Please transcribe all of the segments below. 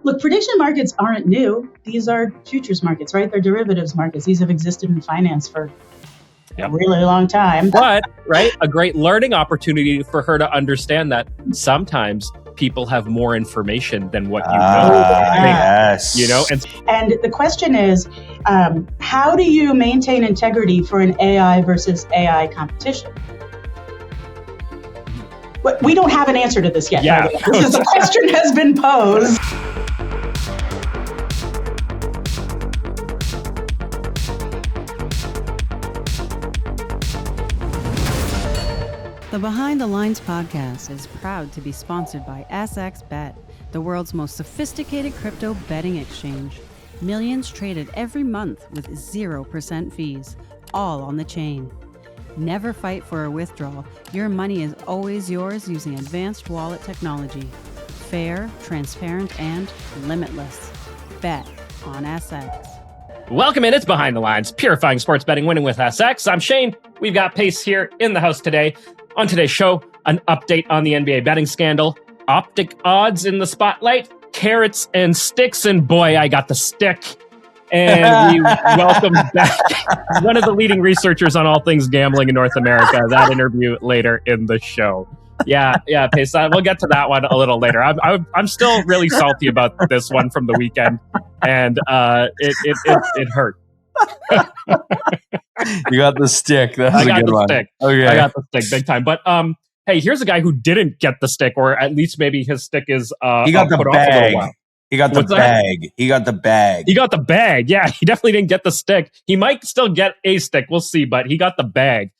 Look, prediction markets aren't new. These are futures markets, right? They're derivatives markets. These have existed in finance for a really long time. But, right, a great learning opportunity for her to understand that sometimes people have more information than what you know. Yes. You know, and the question is, how do you maintain integrity for an AI versus AI competition? But we don't have an answer to this yet. Yeah. The question has been posed. The Behind the Lines podcast is proud to be sponsored by SXBet, the world's most sophisticated crypto betting exchange. Millions traded every month with 0% fees, all on the chain. Never fight for a withdrawal. Your money is always yours using advanced wallet technology. Fair, transparent, and limitless. Bet on SX. Welcome in. It's Behind the Lines, purifying sports betting, winning with SX. I'm Shane. We've got Pace here in the house today. On today's show, an update on the NBA betting scandal, optic odds in the spotlight, carrots and sticks, and boy, I got the stick. And we welcome back one of the leading researchers on all things gambling in North America. That interview later in the show. Yeah, Pace. We'll get to that one a little later. I'm still really salty about this one from the weekend, and it hurt. You got the stick. That's a good one. Stick. Okay. I got the stick big time. But hey, here's a guy who didn't get the stick, or at least maybe his stick is he got the bag. He got the What's bag. That? He got the bag. He got the bag. Yeah, he definitely didn't get the stick. He might still get a stick. We'll see, but he got the bag.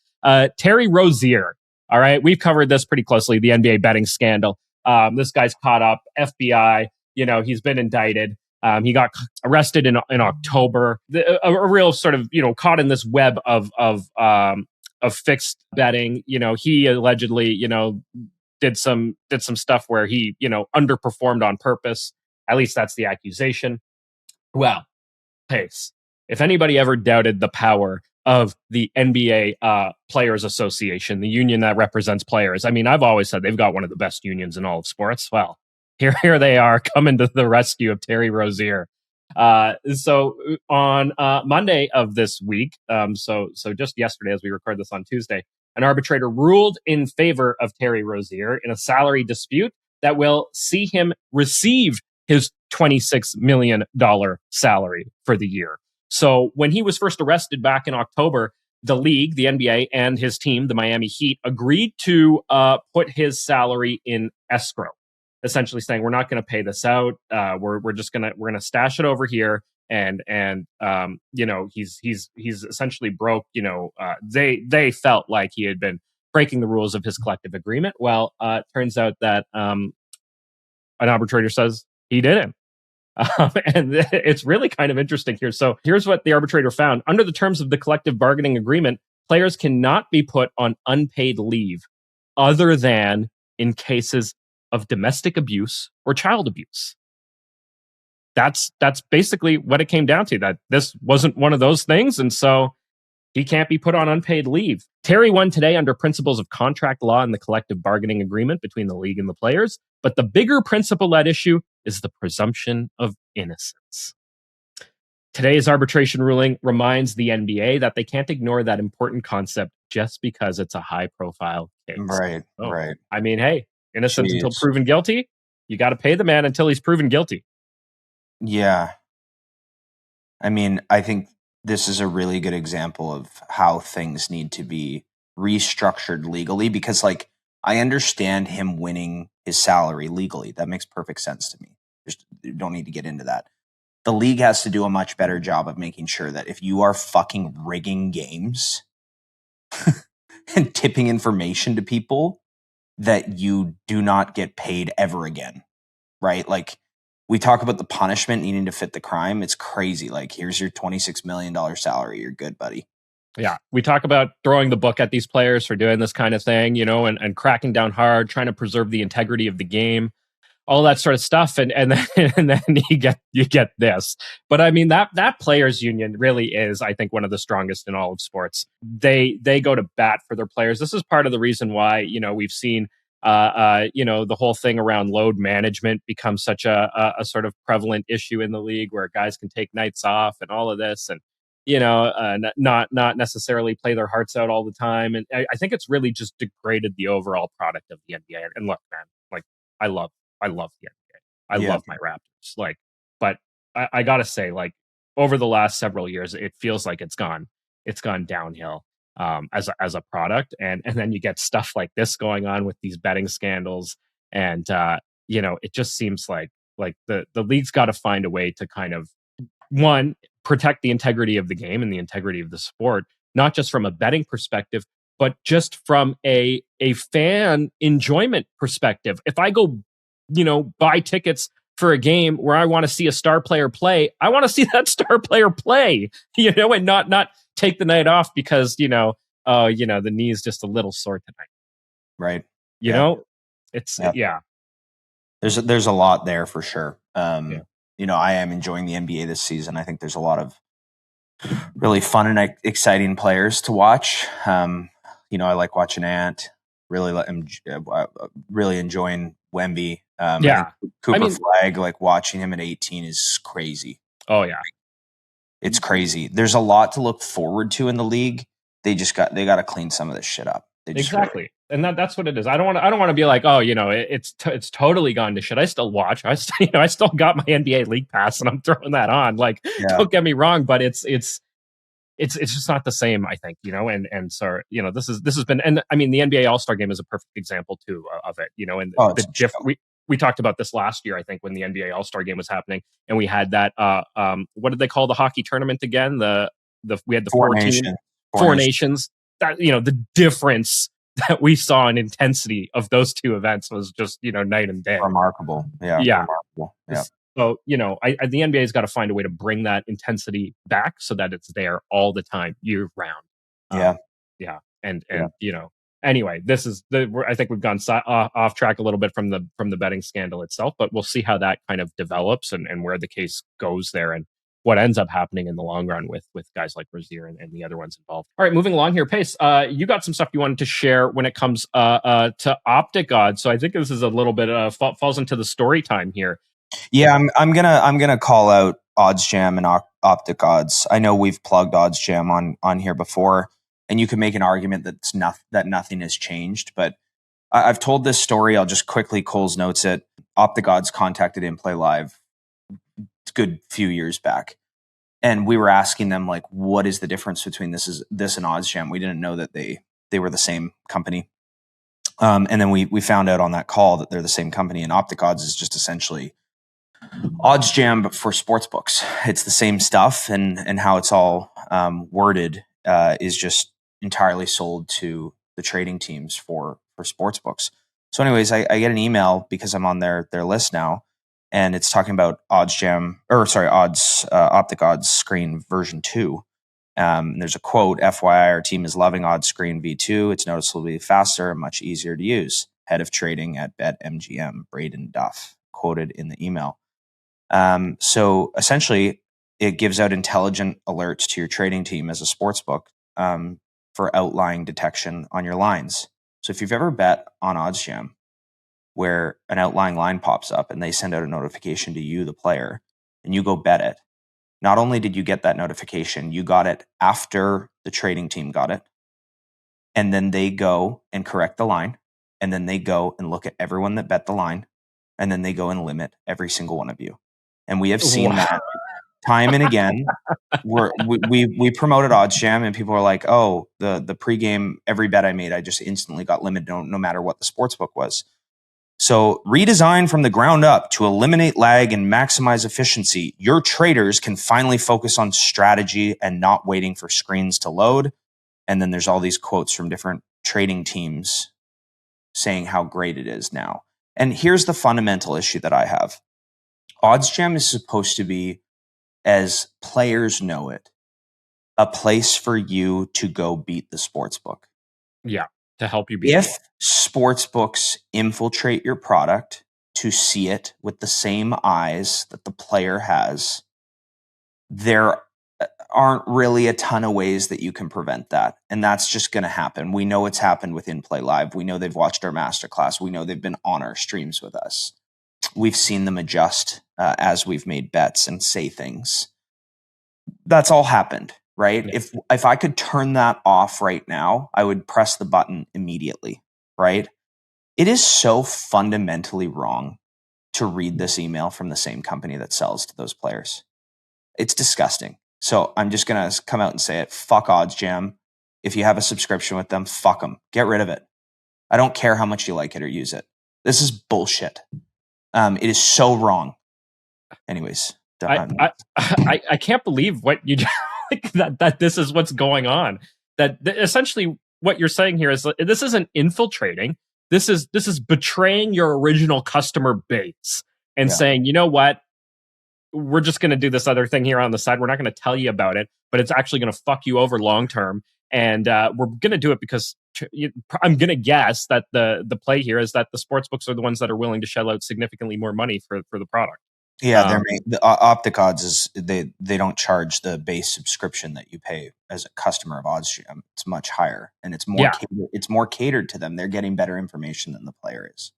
Terry Rozier. All right, we've covered this pretty closely, the NBA betting scandal. This guy's caught up. FBI, he's been indicted. He got arrested in October. A real sort of, caught in this web of fixed betting. He allegedly, did some stuff where he, underperformed on purpose. At least that's the accusation. Well, Pace, if anybody ever doubted the power of the NBA Players Association, the union that represents players, I mean, I've always said they've got one of the best unions in all of sports. Well, here they are coming to the rescue of Terry Rozier. So on Monday of this week, so just yesterday as we record this on Tuesday, an arbitrator ruled in favor of Terry Rozier in a salary dispute that will see him receive his $26 million salary for the year. So when he was first arrested back in October, the league, the NBA, and his team, the Miami Heat, agreed to put his salary in escrow, essentially saying we're not going to pay this out. We're gonna stash it over here, and he's essentially broke. They felt like he had been breaking the rules of his collective agreement. Well, it turns out that an arbitrator says he didn't. And it's really kind of interesting here. So here's what the arbitrator found. Under the terms of the collective bargaining agreement, players cannot be put on unpaid leave other than in cases of domestic abuse or child abuse. That's basically what it came down to, that this wasn't one of those things. And so he can't be put on unpaid leave. Terry won today under principles of contract law and the collective bargaining agreement between the league and the players. But the bigger principle at issue is the presumption of innocence. Today's arbitration ruling reminds the NBA that they can't ignore that important concept just because it's a high-profile case. Right. I mean, hey, innocent until proven guilty. You got to pay the man until he's proven guilty. Yeah. I mean, I think this is a really good example of how things need to be restructured legally, because I understand him winning his salary legally. That makes perfect sense to me. You don't need to get into that. The league has to do a much better job of making sure that if you are fucking rigging games and tipping information to people, that you do not get paid ever again, right? We talk about the punishment needing to fit the crime. It's crazy. Here's your $26 million salary. You're good, buddy. Yeah. We talk about throwing the book at these players for doing this kind of thing, and cracking down hard, trying to preserve the integrity of the game, all that sort of stuff. And then you get this. But I mean, that players union really is, I think, one of the strongest in all of sports. They go to bat for their players. This is part of the reason why, we've seen The whole thing around load management becomes such a sort of prevalent issue in the league, where guys can take nights off and all of this, and not necessarily play their hearts out all the time. And I think it's really just degraded the overall product of the NBA. And look, man, like I love the NBA. I love my Raptors. Like, but I gotta say, like, over the last several years, it feels like it's gone downhill as a product, and then you get stuff like this going on with these betting scandals, and it just seems like the league's got to find a way to kind of, one, protect the integrity of the game and the integrity of the sport, not just from a betting perspective, but just from a fan enjoyment perspective. If I go, buy tickets for a game where I want to see a star player play, I want to see that star player play, and not take the night off because, the knee is just a little sore tonight. Right. It's, There's a lot there for sure. I am enjoying the NBA this season. I think there's a lot of really fun and exciting players to watch. I like watching Ant. Really enjoying Wemby. Cooper Flag, like watching him at 18 is crazy. Oh yeah, it's crazy. There's a lot to look forward to in the league. They got to clean some of this shit up. Exactly. And that's what it is. I don't want to be like, it's totally gone to shit. I still watch. I still got my NBA League Pass and I'm throwing that on. Like, don't get me wrong, but it's just not the same, I think, and so, this has been, and I mean, the NBA All-Star Game is a perfect example too of it, and we talked about this last year, I think, when the NBA All-Star Game was happening, and we had that, what did they call the hockey tournament again? We had the four nations. That, the difference that we saw in intensity of those two events was just, night and day. Remarkable. Yeah. Remarkable. Yeah. So, the NBA's got to find a way to bring that intensity back so that it's there all the time, year round. And anyway, this is I think we've gone off track a little bit from the betting scandal itself, but we'll see how that kind of develops and where the case goes there and what ends up happening in the long run with guys like Rozier and the other ones involved. All right, moving along here, Pace. You got some stuff you wanted to share when it comes to Optic Odds. So I think this is a little bit falls into the story time here. Yeah, I'm gonna call out OddsJam and Optic Odds. I know we've plugged OddsJam on here before, and you can make an argument that nothing has changed. But I've told this story. I'll just quickly Cole's notes it. Optic Odds contacted inplayLIVE a good few years back, and we were asking them, like, what is the difference between this and OddsJam? We didn't know that they were the same company. And then we found out on that call that they're the same company, and Optic Odds is just essentially OddsJam, but for sportsbooks. It's the same stuff, and how it's all worded is just entirely sold to the trading teams for sportsbooks. So anyways, I get an email because I'm on their list now, and it's talking about Optic Odds Screen version 2. There's a quote, FYI, our team is loving Odds Screen V2. It's noticeably faster and much easier to use. Head of trading at BetMGM, Braden Duff, quoted in the email. So essentially, it gives out intelligent alerts to your trading team as a sportsbook for outlying detection on your lines. So if you've ever bet on OddsJam, where an outlying line pops up and they send out a notification to you, the player, and you go bet it, not only did you get that notification, you got it after the trading team got it, and then they go and correct the line, and then they go and look at everyone that bet the line, and then they go and limit every single one of you. And we have seen that time and again. We promoted OddsJam, and people are like, "Oh, the pregame, every bet I made, I just instantly got limited, no matter what the sportsbook was." So, redesigned from the ground up to eliminate lag and maximize efficiency, your traders can finally focus on strategy and not waiting for screens to load. And then there's all these quotes from different trading teams saying how great it is now. And here's the fundamental issue that I have. OddsJam is supposed to be, as players know it, a place for you to go beat the sportsbook. Yeah, to help you beat If sportsbooks infiltrate your product to see it with the same eyes that the player has, they're aren't really a ton of ways that you can prevent that. And that's just going to happen. We know it's happened with inplayLIVE. We know they've watched our masterclass. We know they've been on our streams with us. We've seen them adjust as we've made bets and say things. That's all happened, right? Yes. If I could turn that off right now, I would press the button immediately, right? It is so fundamentally wrong to read this email from the same company that sells to those players. It's disgusting. So I'm just going to come out and say it. Fuck OddsJam. If you have a subscription with them, fuck them. Get rid of it. I don't care how much you like it or use it. This is bullshit. It is so wrong. Anyways. I can't believe what you like that this is what's going on. That essentially what you're saying here is this isn't infiltrating. This is betraying your original customer base and saying, you know what? We're just going to do this other thing here on the side. We're not going to tell you about it, but it's actually going to fuck you over long term. And we're going to do it because I'm going to guess that the play here is that the sportsbooks are the ones that are willing to shell out significantly more money for the product. Yeah, the Optic Odds is they don't charge the base subscription that you pay as a customer of OddsJam. It's much higher, and it's more catered to them. They're getting better information than the player is.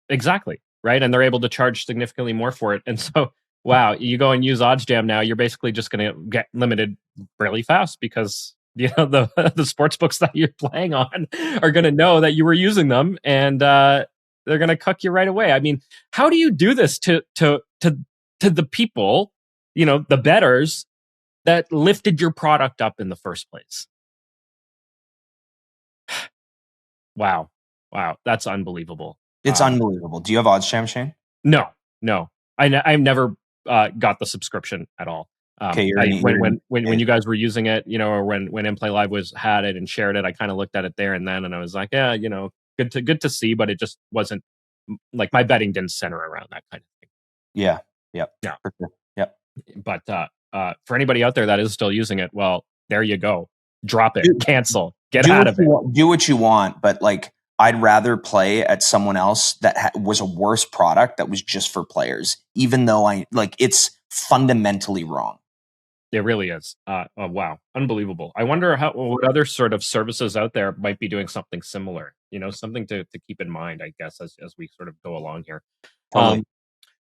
Exactly, right, and they're able to charge significantly more for it. And so, wow, you go and use OddsJam now, you're basically just going to get limited really fast because the sportsbooks that you're playing on are going to know that you were using them, and they're going to cuck you right away. I mean, how do you do this to the people, the bettors that lifted your product up in the first place? Wow. That's unbelievable. It's unbelievable. Do you have OddsJam, Shane? No. I've never got the subscription at all. Okay, when you guys were using it, or when inplayLIVE had it and shared it, I kind of looked at it there and then, and I was like, yeah, good to see, but it just wasn't like my betting didn't center around that kind of thing. Yeah. For sure. Yep. But for anybody out there that is still using it, well, there you go. Drop it. Cancel. Get out of it. Do what you want, but like I'd rather play at someone else that was a worse product that was just for players, even though it's fundamentally wrong. It really is. Oh, wow. Unbelievable. I wonder what other sort of services out there might be doing something similar, something to keep in mind, I guess, as we sort of go along here. Totally.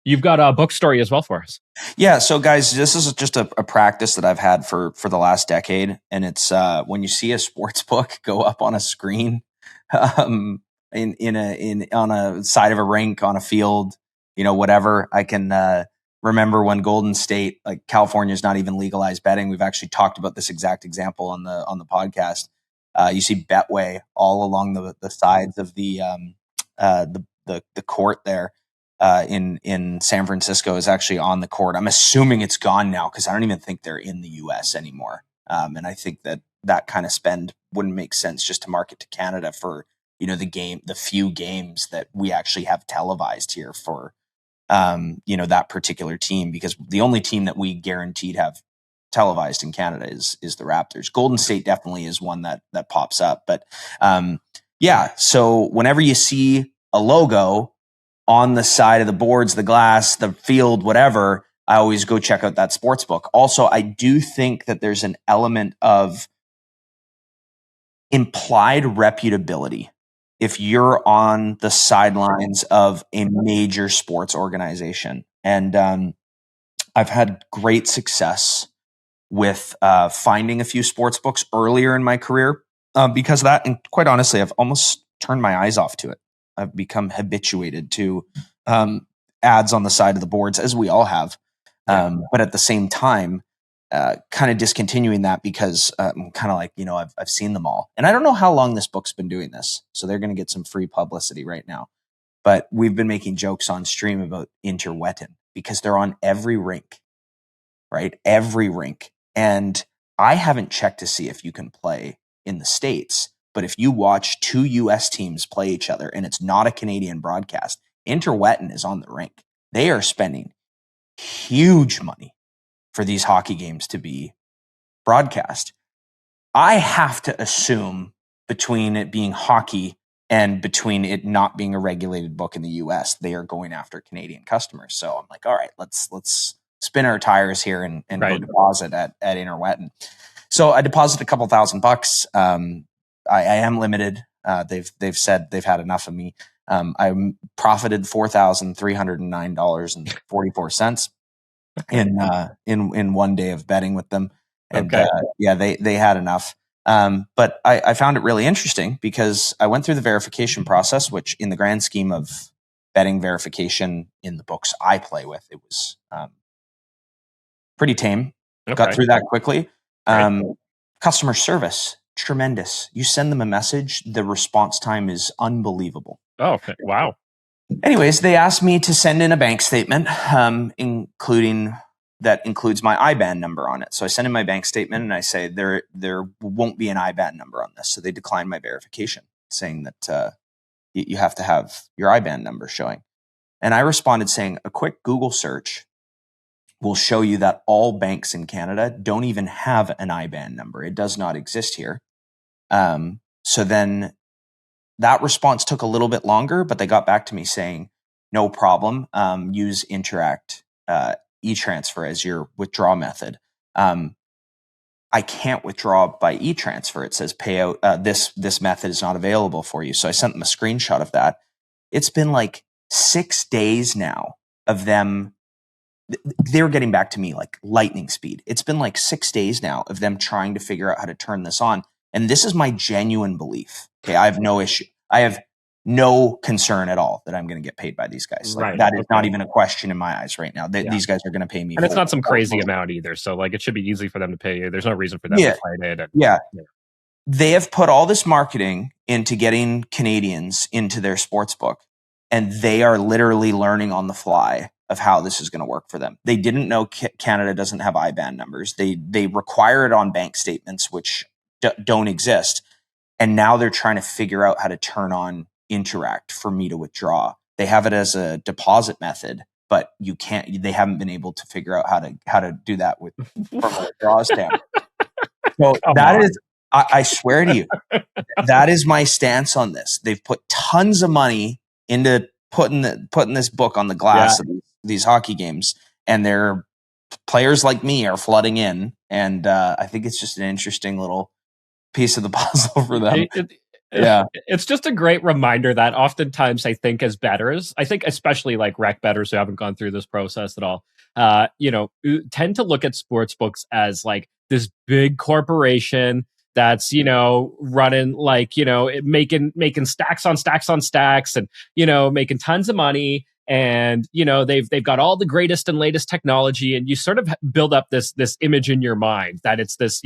You've got a book story as well for us. Yeah. So guys, this is just a practice that I've had for the last decade. And it's when you see a sports book go up on a screen, on a side of a rink, on a field, whatever. I can remember when Golden State, like California is not even legalized betting. We've actually talked about this exact example on the podcast. You see Betway all along the sides of the court there. In San Francisco is actually on the court. I'm assuming it's gone now because I don't even think they're in the US anymore. And I think that kind of spend wouldn't make sense just to market to Canada for, the few games that we actually have televised here for, that particular team, because the only team that we guaranteed have televised in Canada is the Raptors. Golden State definitely is one that pops up. But so whenever you see a logo on the side of the boards, the glass, the field, whatever, I always go check out that sports book. Also, I do think that there's an element of implied reputability if you're on the sidelines of a major sports organization. And I've had great success with finding a few sports books earlier in my career because of that. And quite honestly, I've almost turned my eyes off to it. I've become habituated to ads on the side of the boards, as we all have. But at the same time, kind of discontinuing that because I'm kind of like, I've seen them all. And I don't know how long this book's been doing this. So they're going to get some free publicity right now. But we've been making jokes on stream about Interwetten because they're on every rink, right? Every rink. And I haven't checked to see if you can play in the States. But if you watch two US teams play each other and it's not a Canadian broadcast, Interwetten is on the rink. They are spending huge money for these hockey games to be broadcast. I have to assume between it being hockey and between it not being a regulated book in the US, they are going after Canadian customers. So I'm like, all right, let's spin our tires here and Right. go deposit at Interwetton. So I deposited a couple $1,000. I am limited. They've said they've had enough of me. I profited $4,309.44 in 1 day of betting with them. And they had enough. But I found it really interesting because I went through the verification process, which in the grand scheme of betting verification in the books I play with, it was pretty tame. Got through that quickly. Customer service, tremendous. You send them a message, the response time is unbelievable. Oh, wow. Anyways, they asked me to send in a bank statement, includes my IBAN number on it. So I send in my bank statement and I say there won't be an IBAN number on this. So they declined my verification, saying that you have to have your IBAN number showing. And I responded saying a quick Google search will show you that all banks in Canada don't even have an IBAN number. It does not exist here. So then that response took a little bit longer, but they got back to me saying, no problem. Use Interact e-transfer as your withdrawal method. I can't withdraw by e-transfer. It says payout. This method is not available for you. So I sent them a screenshot of that. It's been like 6 days now of them. They were getting back to me like lightning speed. It's been like 6 days now of them trying to figure out how to turn this on. And this is my genuine belief. Okay, I have no issue. I have no concern at all that I'm going to get paid by these guys. Like, that is not even a question in my eyes right now. These guys are going to pay me. And it's not some crazy amount either. So like, it should be easy for them to pay you. There's no reason for them to fight it. And, They have put all this marketing into getting Canadians into their sportsbook, and they are literally learning on the fly of how this is going to work for them. They didn't know Canada doesn't have IBAN numbers. They require it on bank statements, which don't exist. And now they're trying to figure out how to turn on Interact for me to withdraw. They have it as a deposit method, but you can't. They haven't been able to figure out how to do that with from a withdrawal standpoint. So I swear to you, that is my stance on this. They've put tons of money into putting this book on the glass of these hockey games, and their players like me are flooding in. And I think it's just an interesting little piece of the puzzle for them. It's just a great reminder that oftentimes I think as bettors, I think especially like rec bettors who haven't gone through this process at all, tend to look at sports books as like this big corporation that's, running like, making stacks on stacks on stacks and, making tons of money. And, they've got all the greatest and latest technology, and you sort of build up this image in your mind that it's this,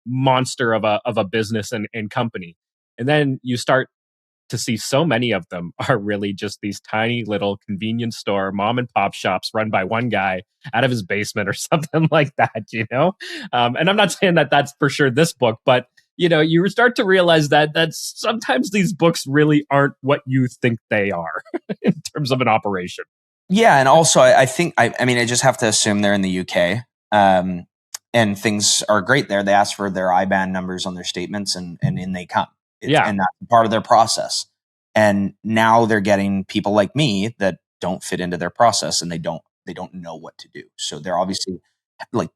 monster of a business and company. And then you start to see so many of them are really just these tiny little convenience store mom and pop shops run by one guy out of his basement or something like that, And I'm not saying that that's for sure this book, but you start to realize that sometimes these books really aren't what you think they are in terms of an operation. Yeah, and also I think I just have to assume they're in the UK, and things are great there. They ask for their IBAN numbers on their statements, and in they come. And that's part of their process. And now they're getting people like me that don't fit into their process, and they don't know what to do. So they're obviously like,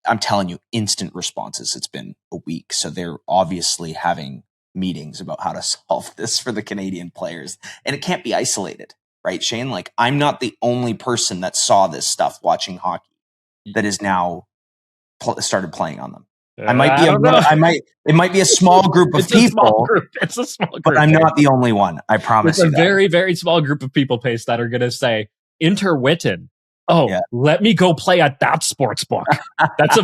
I'm telling you, instant responses. It's been a week. So they're obviously having meetings about how to solve this for the Canadian players. And it can't be isolated, right, Shane? Like, I'm not the only person that saw this stuff watching hockey that is now started playing on them. It might be a small group of people. It's a small group. But I'm not the only one. I promise you. It's a very, very small group of people, Pace, that are going to say, Interwitten. Let me go play at that sports book. That's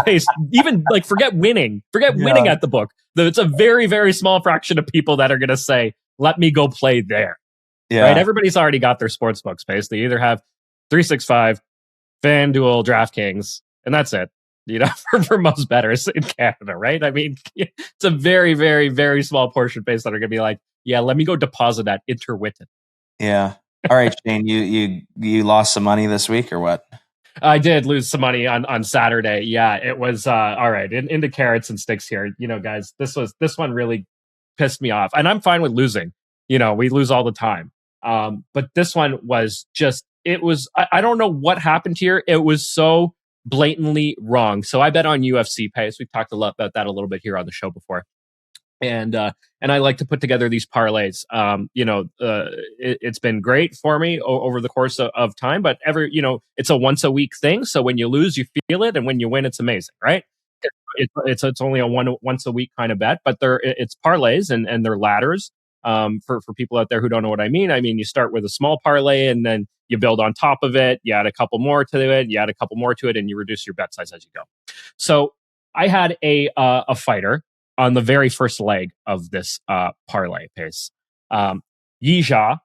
Pace. Even like forget winning at the book. It's a very, very small fraction of people that are going to say, let me go play there. Yeah. Right. Everybody's already got their sports books, Pace. They either have 365, FanDuel, DraftKings, and that's it. For most bettors in Canada, right? I mean, it's a very, very, very small portion base that are going to be like, yeah, let me go deposit at Interwitten. Yeah. All right, Shane, you lost some money this week or what? I did lose some money on Saturday. Yeah, it was all right. Into carrots and sticks here. Guys, this one really pissed me off, and I'm fine with losing. We lose all the time. But this one was just it was, I don't know what happened here. It was so blatantly wrong. So I bet on UFC pace. We've talked a lot about that a little bit here on the show before. And I like to put together these parlays. It's been great for me over the course of time, but it's a once a week thing. So when you lose, you feel it. And when you win, it's amazing, right? It's only a once a week kind of bet, but it's parlays and they're ladders. For people out there who don't know what I mean, you start with a small parlay and then you build on top of it. You add a couple more to it. You add a couple more to it, and you reduce your bet size as you go. So I had a fighter on the very first leg of this parlay pace. Yijia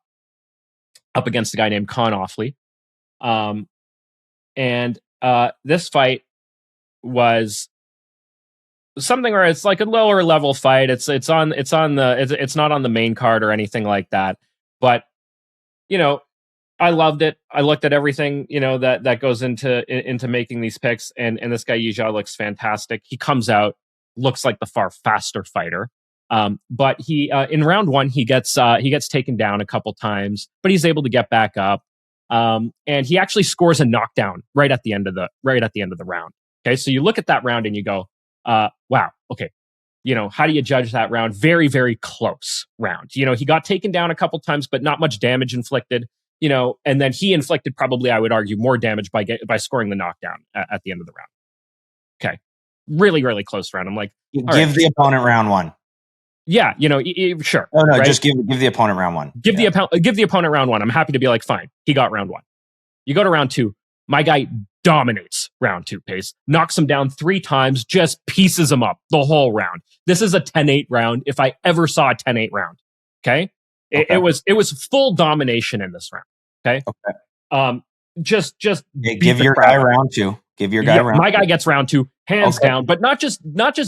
up against a guy named Con Offley. This fight was something where it's like a lower level fight. It's not on the main card or anything like that. But I loved it. I looked at everything that goes into making these picks, and this guy Yijia looks fantastic. He comes out, looks like the far faster fighter. But he in round one he gets taken down a couple times, but he's able to get back up. And he actually scores a knockdown right at the end of the round. Okay, so you look at that round and you go, wow, okay. How do you judge that round? Very, very close round. He got taken down a couple times, but not much damage inflicted. And then he inflicted probably, I would argue, more damage by scoring the knockdown at the end of the round. Okay. Really, really close round. I'm like, give the opponent round one. Yeah, sure. No, right? Just give the opponent round one. Give the opponent round one. I'm happy to be like, fine, he got round one. You go to round two. My guy dominates round two pace, knocks him down 3 times, just pieces him up the whole round. This is a 10-8 round. If I ever saw a 10-8 round, okay? It was full domination in this round. Okay. Just give your guy round two. Give your guy round. My guy gets round two, hands down, but not just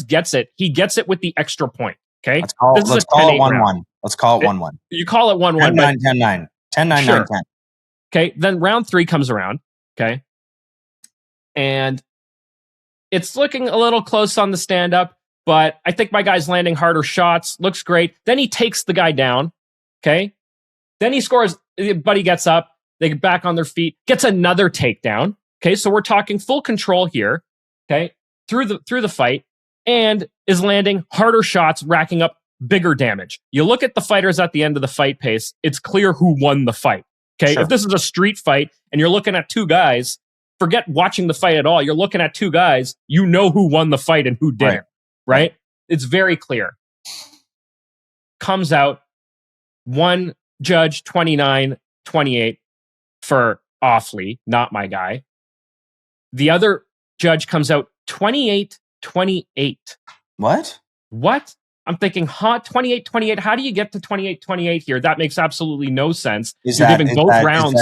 gets it. He gets it with the extra point. Okay. Let's call it 1-1. Let's call it 1-1. You call it 1-1. 10-9. 10-9. Sure. 9-10. Okay. Then round 3 comes around. Okay. And it's looking a little close on the stand up, but I think my guy's landing harder shots. Looks great. Then he takes the guy down. Okay. Then he scores, but he gets up. They get back on their feet, gets another takedown. Okay. So we're talking full control here. Okay. Through the fight, and is landing harder shots, racking up bigger damage. You look at the fighters at the end of the fight pace, it's clear who won the fight. Okay. Sure. If this is a street fight and you're looking at 2 guys, forget watching the fight at all. You're looking at 2 guys, you know who won the fight and who didn't. Right? It's very clear. Comes out, one judge 29-28 for Offley, not my guy. The other judge comes out 28-28. What? I'm thinking, 28-28. How do you get to 28-28 here? That makes absolutely no sense. Is that 10-9,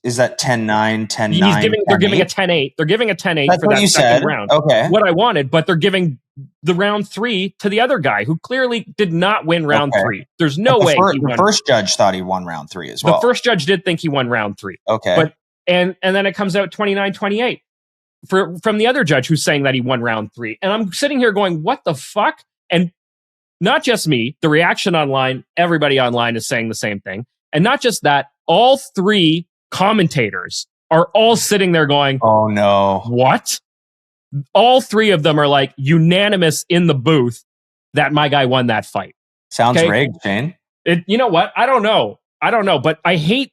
10-9? They're giving a 10-8. They're giving a 10-8 That's for what that you second said. round. Okay. What I wanted, but they're giving the round 3 to the other guy who clearly did not win round 3. There's no way. The first judge thought he won round 3 as well. The first judge did think he won round 3. Okay. But and then it comes out 29-28 from the other judge who's saying that he won round 3. And I'm sitting here going, what the fuck? And not just me, the reaction online, everybody online is saying the same thing. And not just that, all 3 commentators are all sitting there going, oh no. What? All 3 of them are like unanimous in the booth that my guy won that fight. Sounds rigged, Shane. You know what? I don't know, but I hate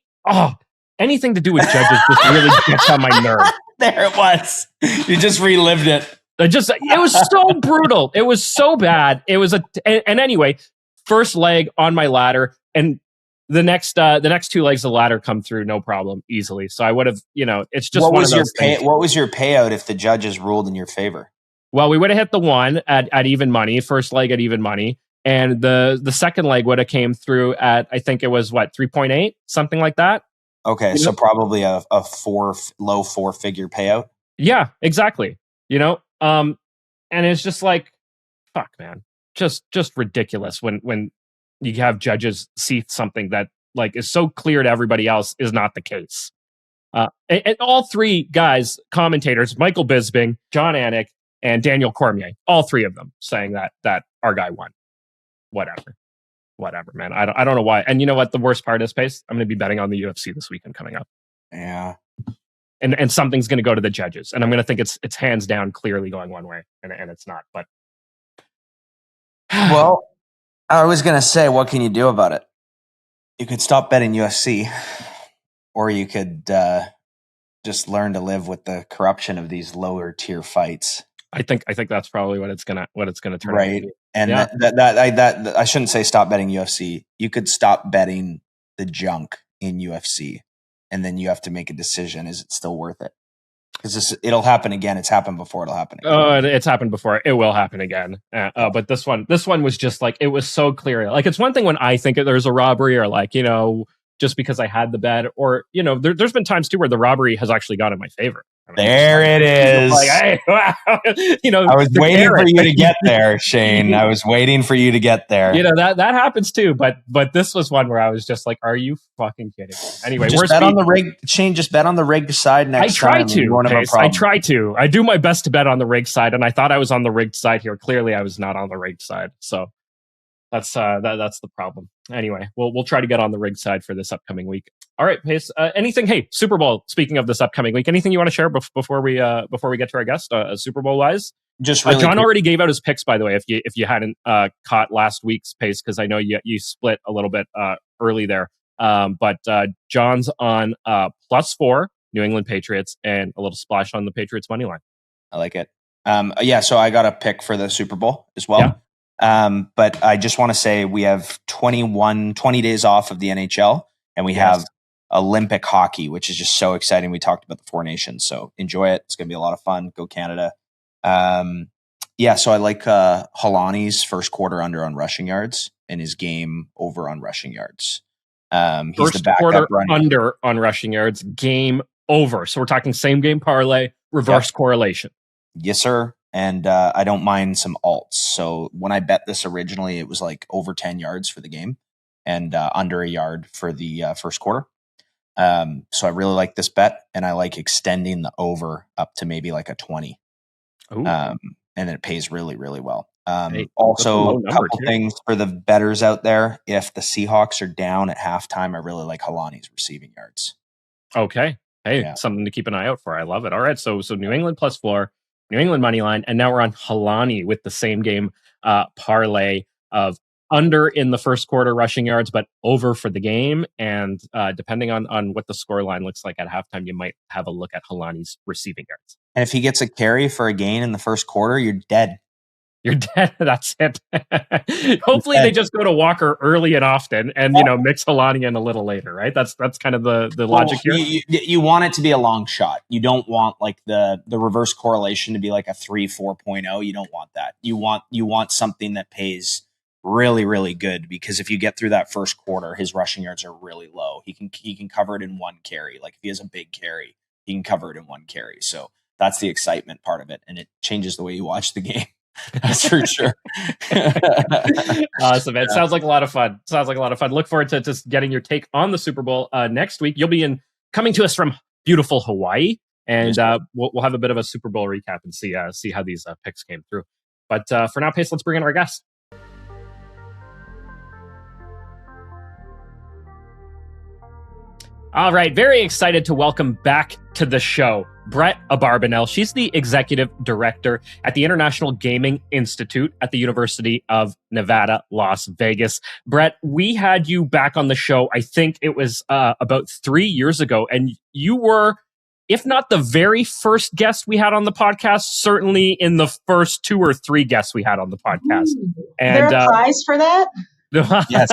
anything to do with judges just really gets on my nerve. There it was. You just relived it. It was so brutal. It was so bad. It was and anyway, first leg on my ladder, and the next 2 legs of the ladder come through no problem easily. So I would have, it's just one of those things. What was your payout if the judges ruled in your favor? Well, we would have hit the 1 at even money, first leg at even money, and the second leg would have came through at, I think it was 3.8, something like that. Okay, so probably a low 4-figure payout. Yeah, exactly. And it's just like, fuck, man, just ridiculous when you have judges see something that is so clear to everybody else is not the case. And all 3 guys, commentators, Michael Bisping, John Anik, and Daniel Cormier, all 3 of them saying that our guy won. Whatever, man. I don't know why. And you know what the worst part is, Pace? I'm going to be betting on the UFC this weekend coming up. Yeah. And something's going to go to the judges. And I'm going to think it's hands down clearly going one way, and it's not. But well, I was going to say, what can you do about it? You could stop betting UFC, or you could just learn to live with the corruption of these lower tier fights. I think that's probably what it's gonna turn right. into. And that I shouldn't say stop betting UFC. You could stop betting the junk in UFC, and then you have to make a decision: is it still worth it? Because it'll happen again. It's happened before. It'll happen again. It's happened before. It will happen again. But this one was just like, it was so clear. Like, it's one thing when I think there's a robbery, or like, just because I had the bet, or there's been times too where the robbery has actually gone in my favor. There it is. Like, hey, wow. I was waiting for you to get there, Shane. I was waiting for you to get there. That happens too. But this was one where I was just like, are you fucking kidding me? Anyway, just bet on the rig, Shane. Just bet on the rig side next time. I try to. I do my best to bet on the rig side, and I thought I was on the rigged side here. Clearly, I was not on the rigged side. So that's the problem. Anyway, we'll try to get on the rigged side for this upcoming week. All right, Pace. Anything? Hey, Super Bowl. Speaking of this upcoming week, anything you want to share before we get to our guest? Super Bowl wise, just really John already gave out his picks, by the way. If you hadn't caught last week's Pace, because I know you split a little bit early there. But John's on +4 New England Patriots and a little splash on the Patriots money line. I like it. So I got a pick for the Super Bowl as well. Yeah. But I just want to say we have 20 days off of the NHL, and we have Olympic hockey, which is just so exciting. We talked about the Four Nations, so enjoy it. It's going to be a lot of fun. Go Canada. So I like Halani's first quarter under on rushing yards and his game over on rushing yards. He's first the quarter running. Under on rushing yards, game over. So we're talking same game parlay, reverse correlation. Yes, sir. And I don't mind some alts. So when I bet this originally, it was like over 10 yards for the game and under a yard for the first quarter. So I really like this bet, and I like extending the over up to maybe like a 20. And it pays really, really well. Also, a couple things for the bettors out there. If the Seahawks are down at halftime, I really like Halani's receiving yards. Okay. Hey, something to keep an eye out for. I love it. All right. So New England +4, New England money line, and now we're on Halani with the same game parlay of under in the first quarter rushing yards, but over for the game. And depending on what the score line looks like at halftime, you might have a look at Halani's receiving yards. And if he gets a carry for a gain in the first quarter, you're dead. You're dead. That's it. Hopefully they just go to Walker early and often, and mix Halani in a little later, right? That's kind of the logic here. You want it to be a long shot. You don't want like the reverse correlation to be like a 3-4.0. You don't want that. You want something that pays really, really good, because if you get through that first quarter, his rushing yards are really low. He can cover it in one carry. Like if he has a big carry, he can cover it in one carry. So that's the excitement part of it, and it changes the way you watch the game. That's for sure. Awesome, man. Sounds like a lot of fun. Look forward to just getting your take on the Super Bowl next week. You'll be coming to us from beautiful Hawaii, and we'll have a bit of a Super Bowl recap and see how these picks came through. But for now, Pace, let's bring in our guest. All right, very excited to welcome back to the show Brett Abarbanel. She's the executive director at the International Gaming Institute at the University of Nevada, Las Vegas. Brett, we had you back on the show, I think it was about 3 years ago, and you were, if not the very first guest we had on the podcast, certainly in the first 2 or 3 guests we had on the podcast. And is there a prize for that? Yes,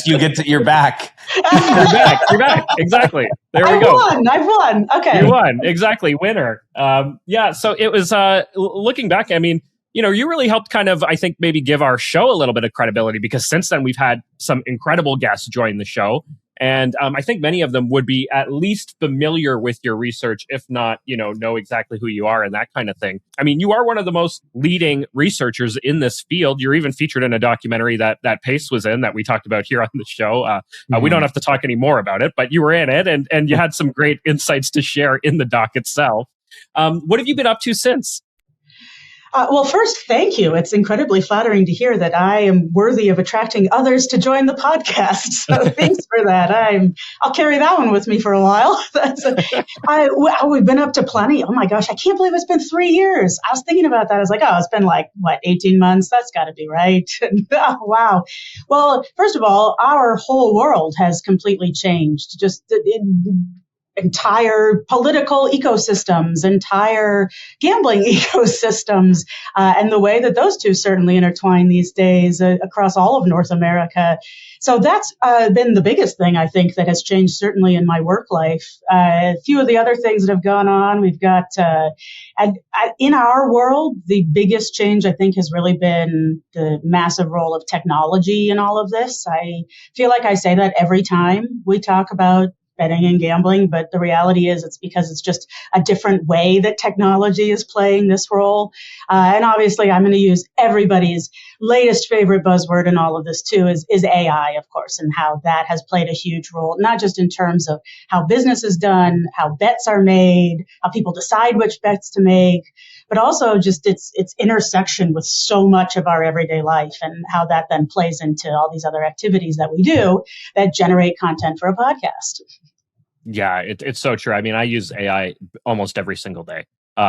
you're back. You're back. Exactly. There we go. I've won. Okay. You won. Exactly. Winner. So it was, looking back, I mean, you really helped kind of, I think, maybe give our show a little bit of credibility, because since then we've had some incredible guests join the show. And I think many of them would be at least familiar with your research, if not, know exactly who you are and that kind of thing. I mean, you are one of the most leading researchers in this field. You're even featured in a documentary that Pace was in that we talked about here on the show. We don't have to talk any more about it, but you were in it, and you had some great insights to share in the doc itself. What have you been up to since? Well, first, thank you. It's incredibly flattering to hear that I am worthy of attracting others to join the podcast. So thanks for that. I'll carry that one with me for a while. We've been up to plenty. Oh my gosh, I can't believe it's been 3 years. I was thinking about that. I was like, it's been 18 months? That's got to be right. Oh, wow. Well, first of all, our whole world has completely changed. Just entire political ecosystems, entire gambling ecosystems, and the way that those two certainly intertwine these days across all of North America. So that's been the biggest thing, I think, that has changed certainly in my work life. A few of the other things that have gone on, we've got, in our world, the biggest change, I think, has really been the massive role of technology in all of this. I feel like I say that every time we talk about betting and gambling, but the reality is it's because it's just a different way that technology is playing this role. And obviously I'm going to use everybody's latest favorite buzzword in all of this too is AI, of course, and how that has played a huge role, not just in terms of how business is done, how bets are made, how people decide which bets to make, but also just its intersection with so much of our everyday life and how that then plays into all these other activities that we do that generate content for a podcast. Yeah, it's so true. I mean, I use AI almost every single day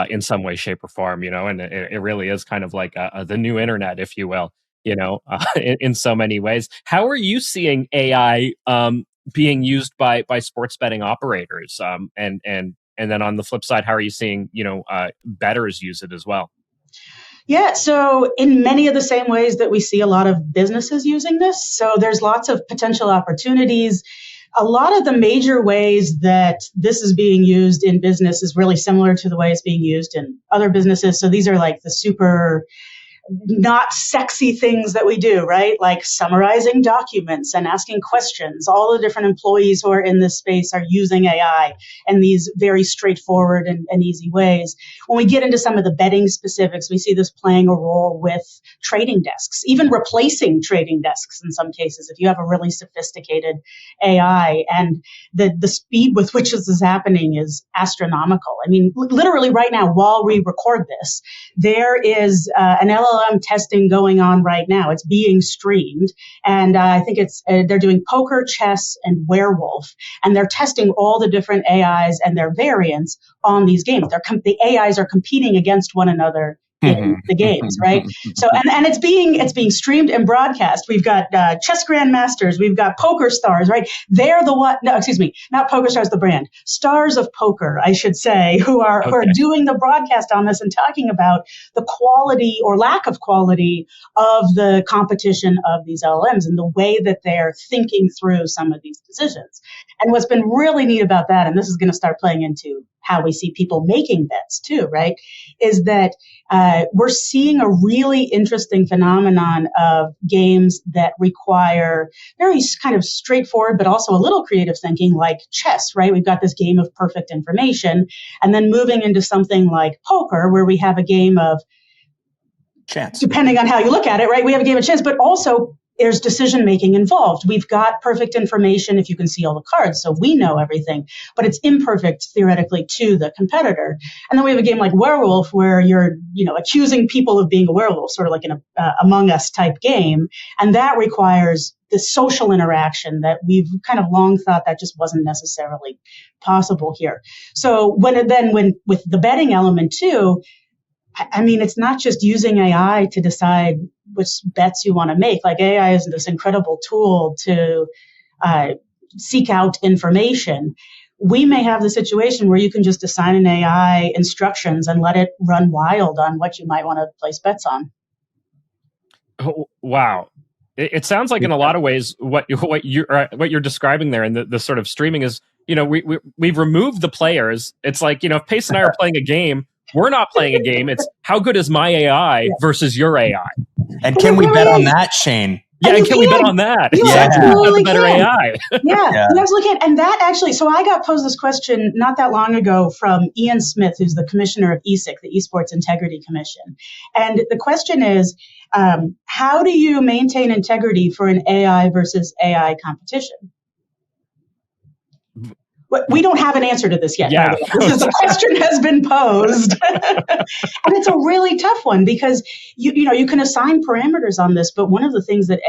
in some way, shape, or form, and it really is kind of like the new internet, if you will, in so many ways. How are you seeing AI being used by sports betting operators? And then on the flip side, how are you seeing, bettors use it as well? Yeah, so in many of the same ways that we see a lot of businesses using this. So there's lots of potential opportunities. A lot of the major ways that this is being used in business is really similar to the way it's being used in other businesses. So these are like the super not sexy things that we do, right? Like summarizing documents and asking questions. All the different employees who are in this space are using AI in these very straightforward and easy ways. When we get into some of the betting specifics, we see this playing a role with trading desks, even replacing trading desks in some cases, if you have a really sophisticated AI. And the speed with which this is happening is astronomical. I mean, literally right now, while we record this, there is an LLM testing going on right now. It's being streamed, and I think they're doing poker, chess, and werewolf, and they're testing all the different AIs and their variants on these games. The AIs are competing against one another in the games, right? So, and it's being streamed and broadcast. We've got chess grandmasters, we've got poker stars, right? They're the one. No, excuse me, not poker stars, the brand, stars of poker, I should say, who are doing the broadcast on this and talking about the quality or lack of quality of the competition of these LLMs and the way that they're thinking through some of these decisions. And what's been really neat about that, and this is going to start playing into how we see people making bets too, right, is that we're seeing a really interesting phenomenon of games that require very kind of straightforward, but also a little creative thinking, like chess, right? We've got this game of perfect information, and then moving into something like poker, where we have a game of chance. Depending on how you look at it, right? We have a game of chance, but also there's decision making involved. We've got perfect information if you can see all the cards, so we know everything, but it's imperfect theoretically to the competitor. And then we have a game like Werewolf where you're, accusing people of being a werewolf, sort of like an Among Us type game, and that requires the social interaction that we've kind of long thought that just wasn't necessarily possible here. So when with the betting element too, I mean, it's not just using AI to decide which bets you want to make. Like AI is this incredible tool to seek out information. We may have the situation where you can just assign an AI instructions and let it run wild on what you might want to place bets on. Oh, wow. It sounds like in a lot of ways what you're describing there, and the sort of streaming is, we've removed the players. It's like, if Pace and I are playing a game, we're not playing a game. It's how good is my AI versus your AI. And can we bet on that, Shane? Yeah, and can we bet on that? You absolutely better can. AI. Yeah, you absolutely can. And that actually, so I got posed this question not that long ago from Ian Smith, who's the commissioner of ESIC, the Esports Integrity Commission. And the question is, how do you maintain integrity for an AI versus AI competition? We don't have an answer to this yet. Yeah. By the way. The question has been posed. And it's a really tough one because you can assign parameters on this, but one of the things that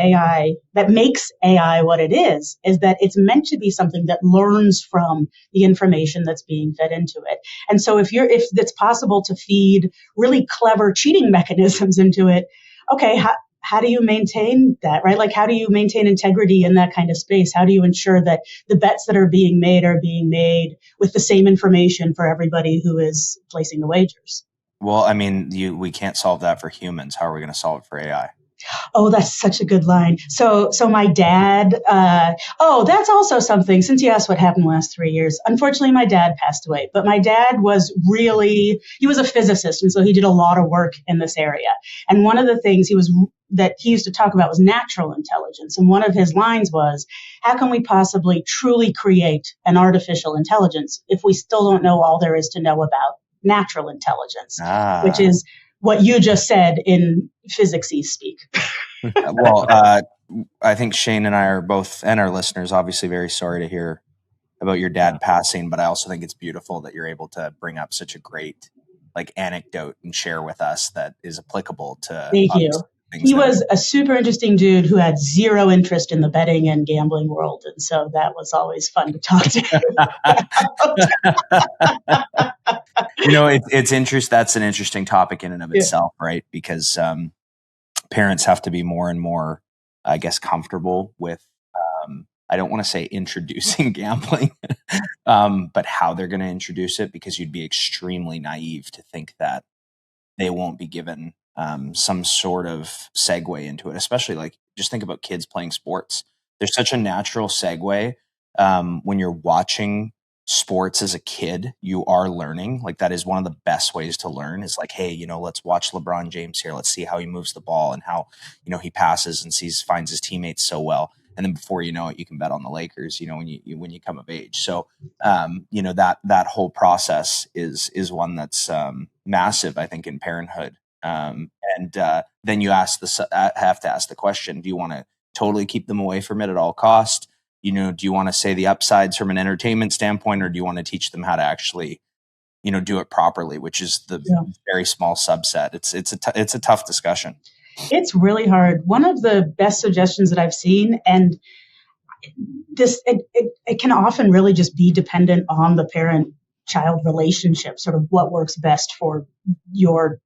makes AI what it is that it's meant to be something that learns from the information that's being fed into it. And so if it's possible to feed really clever cheating mechanisms into it, okay, how do you maintain that, right? Like, how do you maintain integrity in that kind of space? How do you ensure that the bets that are being made with the same information for everybody who is placing the wagers? Well, I mean, we can't solve that for humans. How are we going to solve it for AI? Oh, that's such a good line. So my dad, that's also something, since you asked what happened the last 3 years, unfortunately, my dad passed away, but my dad he was a physicist. And so he did a lot of work in this area. And one of the things that he used to talk about was natural intelligence. And one of his lines was, how can we possibly truly create an artificial intelligence if we still don't know all there is to know about natural intelligence, which is what you just said in physicsy speak. Well, I think Shane and I are both, and our listeners, obviously very sorry to hear about your dad passing, but I also think it's beautiful that you're able to bring up such a great anecdote and share with us that is applicable to. Thank you. He was a super interesting dude who had zero interest in the betting and gambling world. And so that was always fun to talk to him about. It's interesting. That's an interesting topic in and of itself, right? Because parents have to be more and more, I guess, comfortable with, I don't want to say introducing gambling, but how they're going to introduce it, because you'd be extremely naive to think that they won't be given some sort of segue into it, especially just think about kids playing sports. There's such a natural segue when you're watching sports as a kid. You are learning. That is one of the best ways to learn is hey, let's watch LeBron James here. Let's see how he moves the ball and how, he passes and finds his teammates so well. And then before you know it, you can bet on the Lakers, when you come of age. So, that whole process is one that's massive, I think, in parenthood. And then you have to ask the question, do you want to totally keep them away from it at all cost? Do you want to say the upsides from an entertainment standpoint, or do you want to teach them how to actually, do it properly, which is the very small subset? It's a tough discussion. It's really hard. One of the best suggestions that I've seen, and it can often really just be dependent on the parent-child relationship, sort of what works best for your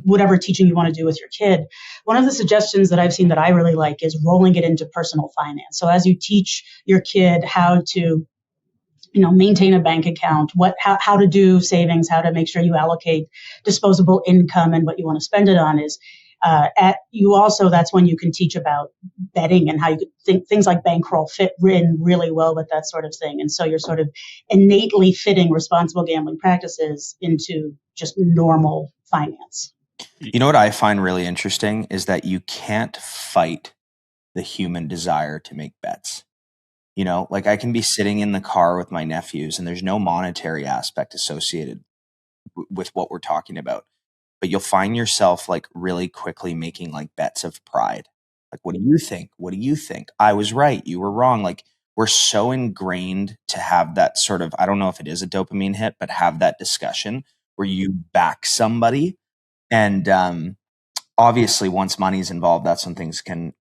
whatever teaching you want to do with your kid. One of the suggestions that I've seen that I really like is rolling it into personal finance. So as you teach your kid how to, maintain a bank account, how to do savings, how to make sure you allocate disposable income and what you want to spend it on is, that's when you can teach about betting and how you could think things like bankroll fit in really well with that sort of thing. And so you're sort of innately fitting responsible gambling practices into just normal finance. What I find really interesting is that you can't fight the human desire to make bets. I can be sitting in the car with my nephews and there's no monetary aspect associated with what we're talking about. But you'll find yourself really quickly making bets of pride. What do you think? What do you think? I was right. You were wrong. We're so ingrained to have that sort of, I don't know if it is a dopamine hit, but have that discussion where you back somebody. And obviously once money's involved, that's when things can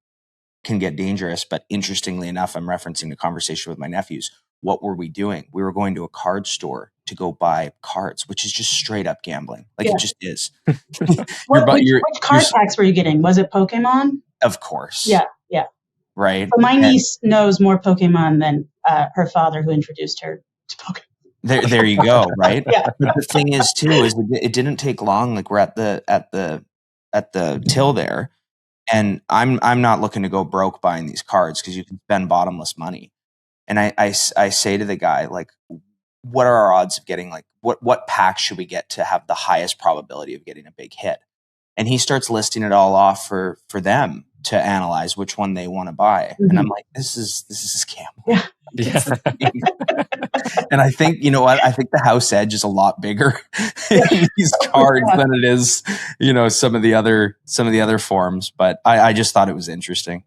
get dangerous. But interestingly enough, I'm referencing the conversation with my nephews. What were we doing? We were going to a card store to go buy cards, which is just straight up gambling. It just is. Which card packs were you getting? Was it Pokemon? Of course. Yeah. Right. So my niece knows more Pokemon than her father, who introduced her to Pokemon. There you go. Right. Yeah. But the thing is too, is it didn't take long. We're at the till there, and I'm not looking to go broke buying these cards because you can spend bottomless money. And I say to the guy, what are our odds of getting what pack should we get to have the highest probability of getting a big hit? And he starts listing it all off for them to analyze which one they want to buy. Mm-hmm. And I'm like, this is gambling. Yeah. And I think, I think the house edge is a lot bigger in these cards than it is, some of the other forms. But I just thought it was interesting.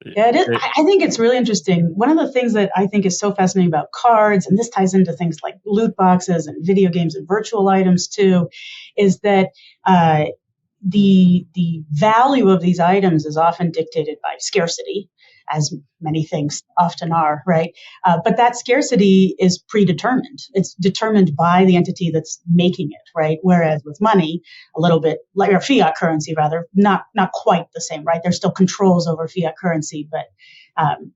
Yeah, it is. I think it's really interesting. One of the things that I think is so fascinating about cards, and this ties into things like loot boxes and video games and virtual items too, is that the value of these items is often dictated by scarcity, as many things often are, right? But that scarcity is predetermined. It's determined by the entity that's making it, right? Whereas with money, a little bit like or fiat currency, rather, not quite the same, right? There's still controls over fiat currency, but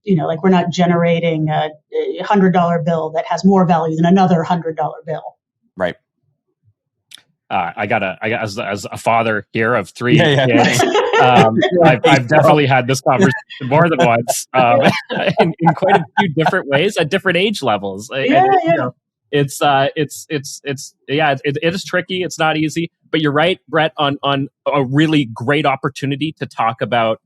like we're not generating a $100 bill that has more value than another $100 bill. Right. I got as a father here of 3 kids. I've definitely had this conversation more than once, in quite a few different ways at different age levels. It is tricky. It's not easy, but you're right, Brett, on a really great opportunity to talk about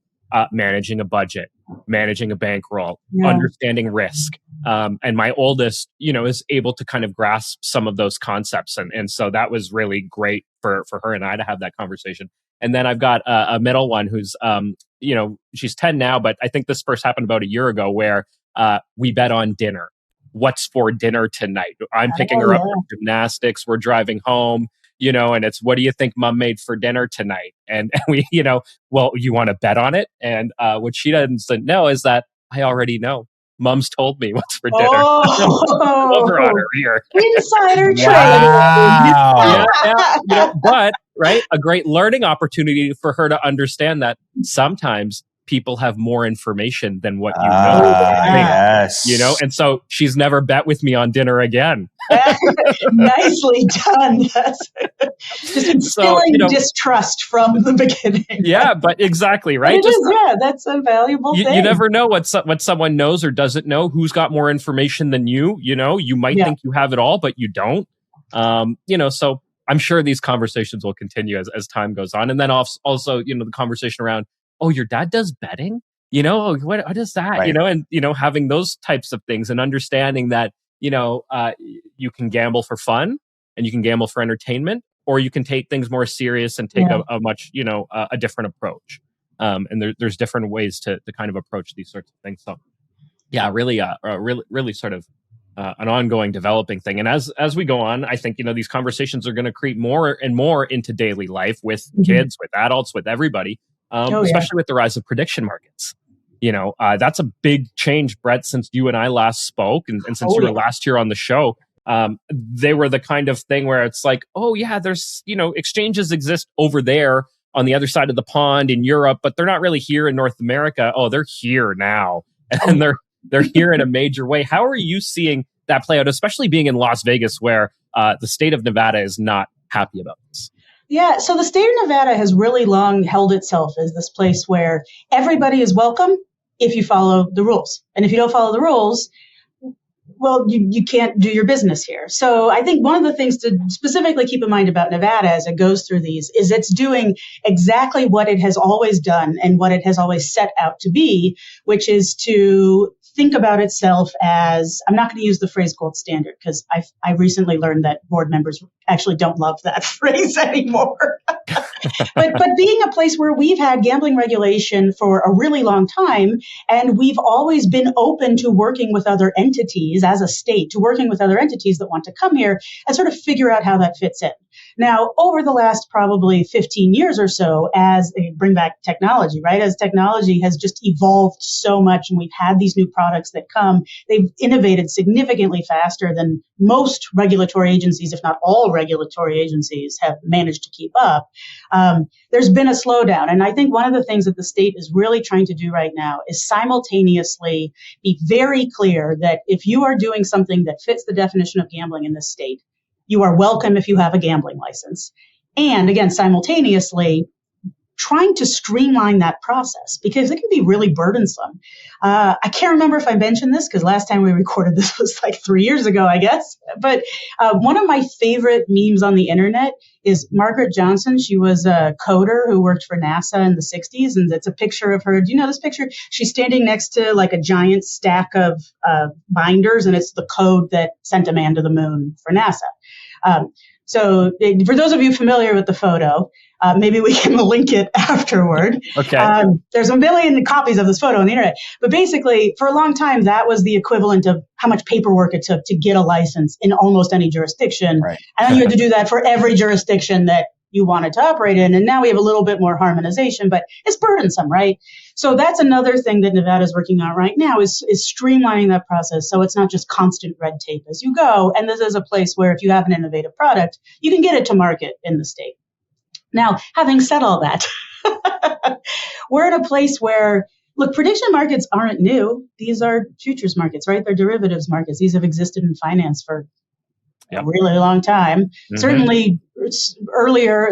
managing a budget, managing a bankroll, understanding risk. And my oldest, is able to kind of grasp some of those concepts. And so that was really great for her and I to have that conversation. And then I've got a middle one who's, she's 10 now, but I think this first happened about a year ago where we bet on dinner. What's for dinner tonight? I'm picking her up from gymnastics. We're driving home, and it's, what do you think Mom made for dinner tonight? And we, well, you want to bet on it? And what she doesn't know is that I already know. Mom's told me what's for dinner. Over on her here. Insider trade. Wow. But a great learning opportunity for her to understand that sometimes people have more information than what you know. Yes. And so she's never bet with me on dinner again. Nicely done. Just instilling distrust from the beginning. Yeah, but exactly, right? That's a valuable thing. You never know what someone knows or doesn't know, who's got more information than you. You might think you have it all, but you don't. So I'm sure these conversations will continue as time goes on. And then also, the conversation around, oh, your dad does betting? What is that? Right. And, having those types of things and understanding that, you can gamble for fun and you can gamble for entertainment, or you can take things more serious and take a much, a different approach. And there's different ways to kind of approach these sorts of things. So yeah, really sort of an ongoing developing thing. And as we go on, I think, these conversations are going to creep more and more into daily life with kids, with adults, with everybody, especially with the rise of prediction markets. That's a big change, Brett, since you and I last spoke and since you were last year on the show. They were the kind of thing where it's like, oh yeah, there's, exchanges exist over there on the other side of the pond in Europe, but they're not really here in North America. Oh, they're here now. And they're here in a major way. How are you seeing that play out, especially being in Las Vegas, where the state of Nevada is not happy about this? Yeah, so the state of Nevada has really long held itself as this place where everybody is welcome if you follow the rules. And if you don't follow the rules, well, you can't do your business here. So I think one of the things to specifically keep in mind about Nevada as it goes through these is it's doing exactly what it has always done and what it has always set out to be, which is to think about itself as, I'm not going to use the phrase gold standard because I recently learned that board members actually don't love that phrase anymore. but being a place where we've had gambling regulation for a really long time, and we've always been open to working with other entities as a state, to working with other entities that want to come here and sort of figure out how that fits in. Now, over the last probably 15 years or so, as bring back technology, right? As technology has just evolved so much and we've had these new products that come, they've innovated significantly faster than most regulatory agencies, if not all regulatory agencies, have managed to keep up. There's been a slowdown. And I think one of the things that the state is really trying to do right now is simultaneously be very clear that if you are doing something that fits the definition of gambling in this state, you are welcome if you have a gambling license. And again, simultaneously, trying to streamline that process because it can be really burdensome. I can't remember if I mentioned this because last time we recorded this was like 3 years ago, I guess. But one of my favorite memes on the internet is Margaret Johnson. She was a coder who worked for NASA in the 60s. And it's a picture of her. Do you know this picture? She's standing next to like a giant stack of binders, and it's the code that sent a man to the moon for NASA. So for those of you familiar with the photo, maybe we can link it afterward. Okay. There's a million copies of this photo on the internet. But basically, for a long time, that was the equivalent of how much paperwork it took to get a license in almost any jurisdiction. Right. And then you had to do that for every jurisdiction that you wanted to operate in. And now we have a little bit more harmonization, but it's burdensome, right? So that's another thing that Nevada is working on right now is streamlining that process. So it's not just constant red tape as you go. And this is a place where if you have an innovative product, you can get it to market in the state. Now, having said all that, we're in a place where, look, prediction markets aren't new. These are futures markets, right? They're derivatives markets. These have existed in finance for a really long time. Mm-hmm. Certainly earlier,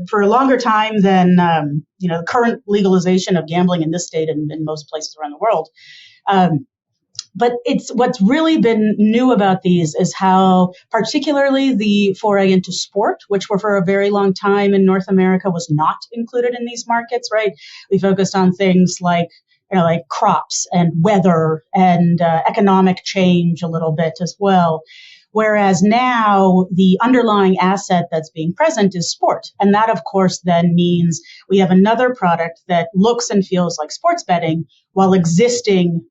for a longer time than the current legalization of gambling in this state and in most places around the world. But what's really been new about these is how, particularly the foray into sport, which for a very long time in North America was not included in these markets, right? We focused on things like crops and weather and economic change a little bit as well. Whereas now the underlying asset that's being present is sport. And that, of course, then means we have another product that looks and feels like sports betting while existing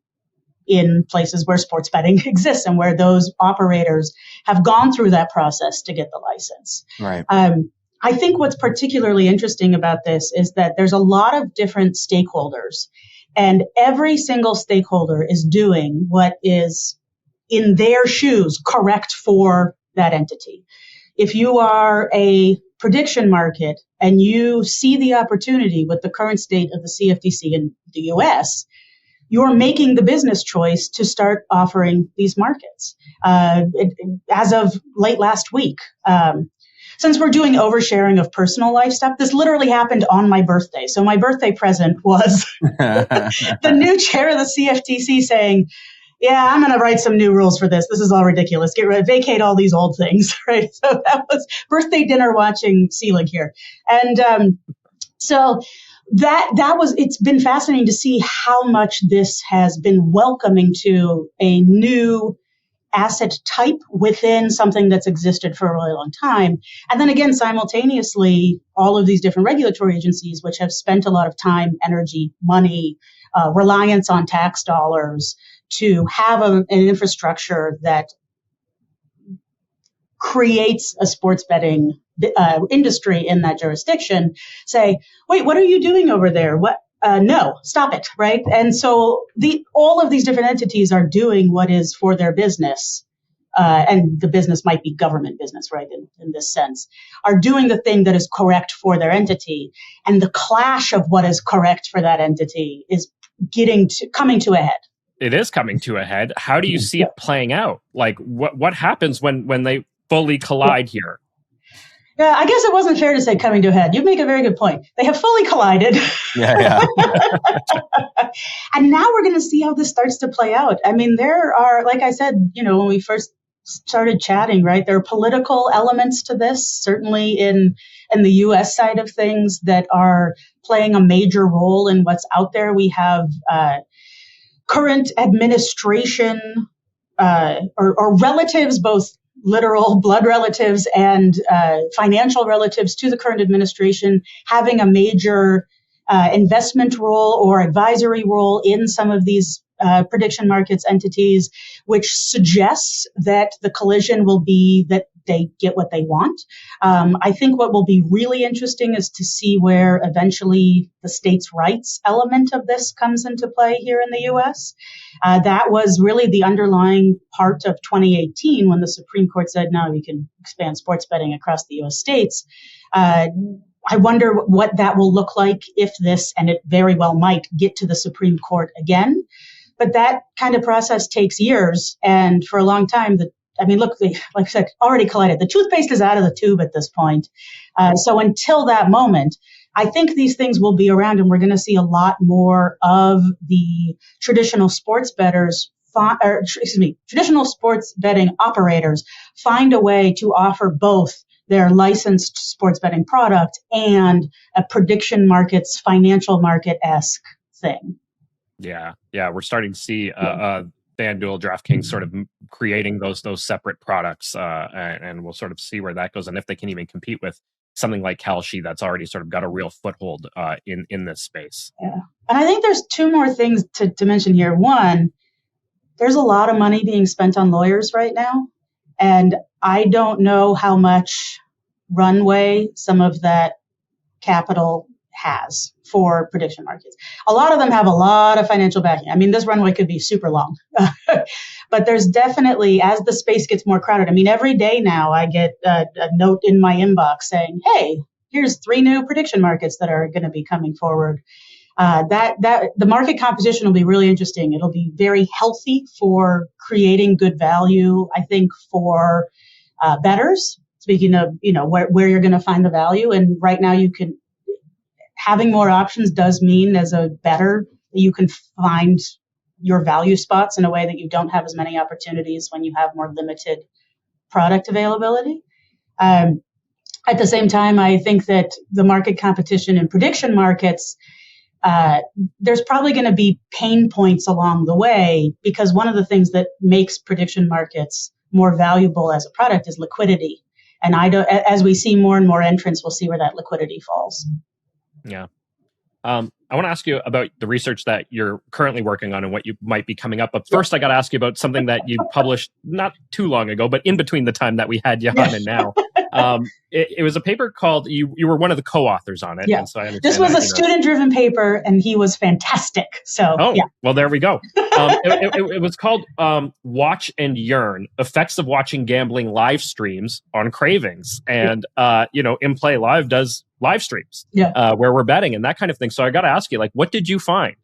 in places where sports betting exists and where those operators have gone through that process to get the license. Right. I think what's particularly interesting about this is that there's a lot of different stakeholders, and every single stakeholder is doing what is in their shoes correct for that entity. If you are a prediction market and you see the opportunity with the current state of the CFTC in the US, you're making the business choice to start offering these markets. As of late last week, since we're doing oversharing of personal life stuff, this literally happened on my birthday. So my birthday present was the new chair of the CFTC saying, yeah, I'm going to write some new rules for this. This is all ridiculous. Vacate all these old things, right? So that was birthday dinner watching Seelig here. And so it's been fascinating to see how much this has been welcoming to a new asset type within something that's existed for a really long time. And then again, simultaneously, all of these different regulatory agencies, which have spent a lot of time, energy, money, reliance on tax dollars to have an infrastructure that creates a sports betting industry in that jurisdiction, say, wait, what are you doing over there? What? No, stop it, right? And so all of these different entities are doing what is for their business, and the business might be government business, right, in this sense, are doing the thing that is correct for their entity. And the clash of what is correct for that entity is coming to a head. It is coming to a head. How do you see it playing out? Like, what happens when they fully collide here? Yeah, I guess it wasn't fair to say coming to a head. You make a very good point. They have fully collided. Yeah. And now we're going to see how this starts to play out. I mean, there are, like I said, when we first started chatting, right, there are political elements to this, certainly in the U.S. side of things, that are playing a major role in what's out there. We have current administration or relatives, both literal blood relatives and financial relatives to the current administration, having a major investment role or advisory role in some of these prediction markets entities, which suggests that the collision will be that they get what they want. I think what will be really interesting is to see where eventually the states' rights element of this comes into play here in the U.S. That was really the underlying part of 2018 when the Supreme Court said, no, you can expand sports betting across the U.S. states. I wonder what that will look like if this, and it very well might, get to the Supreme Court again. But that kind of process takes years. And for a long time, look, like I said, already collided. The toothpaste is out of the tube at this point. So until that moment, I think these things will be around, and we're going to see a lot more of the traditional sports bettors, traditional sports betting operators find a way to offer both their licensed sports betting product and a prediction markets, financial market-esque thing. Yeah, we're starting to see FanDuel, DraftKings sort of creating those separate products, and we'll sort of see where that goes and if they can even compete with something like Kalshi that's already sort of got a real foothold in this space. Yeah. And I think there's two more things to mention here. One, there's a lot of money being spent on lawyers right now, and I don't know how much runway some of that capital has for prediction markets. A lot of them have a lot of financial backing. I mean, this runway could be super long, but there's definitely, as the space gets more crowded, I mean, every day now I get a note in my inbox saying, hey, here's 3 new prediction markets that are going to be coming forward. That the market competition will be really interesting. It'll be very healthy for creating good value, I think, for bettors. Speaking of, where you're going to find the value. And right now having more options does mean as a bettor that you can find your value spots in a way that you don't have as many opportunities when you have more limited product availability. At the same time, I think that the market competition in prediction markets, there's probably going to be pain points along the way, because one of the things that makes prediction markets more valuable as a product is liquidity. And as we see more and more entrants, we'll see where that liquidity falls. Yeah. I want to ask you about the research that you're currently working on and what you might be coming up. But first, I got to ask you about something that you published not too long ago, but in between the time that we had you on and now. It was a paper called, you were one of the co-authors on it. Yeah. And so I understand this was a student-driven paper, and he was fantastic. So, yeah. Well, there we go. It was called Watch and Yearn, Effects of Watching Gambling Live Streams on Cravings. And, inplayLIVE does live streams where we're betting and that kind of thing. So I got to ask you, what did you find?